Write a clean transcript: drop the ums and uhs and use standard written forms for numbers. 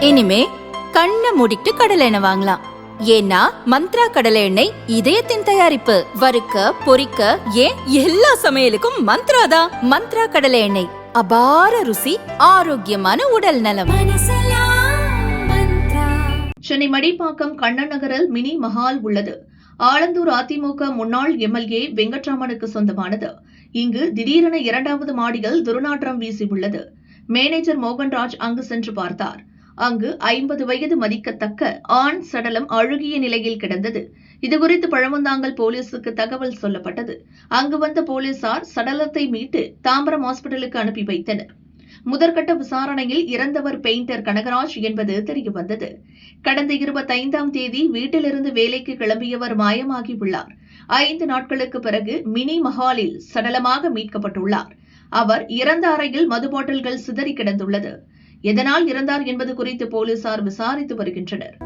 இனிமே கண்ணை மூடிட்டு கடலை எண்ணெய் வாங்கலாம். ஏன்னா மந்த்ரா கடலை எண்ணெய் இதயத்தின் தயாரிப்பு. வறுக்க பொரிக்க ஏன் எல்லா சமையலுக்கும் மந்த்ரா தான். மந்த்ரா கடலை எண்ணெய், அபார ருசி, ஆரோக்கியமான உடல் நலம். சென்னை மடிப்பாக்கம் கண்ணன் நகரில் மினி மஹால் உள்ளது. ஆலந்தூர் அதிமுக முன்னாள் எம்எல்ஏ வெங்கட்ராமனுக்கு சொந்தமானது. இங்கு திடீரென 2வது மாடியில் துர்நாற்றம் வீசியுள்ளது. மேனேஜர் மோகன்ராஜ் அங்கு சென்று பார்த்தார். அங்கு 50 வயது மதிக்கத்தக்க ஆண் சடலம் அழுகிய நிலையில் கிடந்தது. இதுகுறித்து பழமுந்தாங்கல் போலீசுக்கு தகவல் சொல்லப்பட்டது. அங்கு வந்த போலீசார் சடலத்தை மீட்டு தாம்பரம் ஹாஸ்பிட்டலுக்கு அனுப்பி வைத்தனர். முதற்கட்ட விசாரணையில் இறந்தவர் பெயிண்டர் கனகராஜ் என்பது தெரியவந்தது. கடந்த 25ஆம் தேதி வீட்டிலிருந்து வேலைக்கு கிளம்பியவர் மாயமாகியுள்ளார். 5 நாட்களுக்கு பிறகு மினி மஹாலில் சடலமாக மீட்கப்பட்டுள்ளார். அவர் இறந்த அறையில் மது பாட்டில்கள் சிதறி கிடந்துள்ளது. எதனால் இறந்தார் என்பது குறித்து போலீசார் விசாரித்து வருகின்றனர்.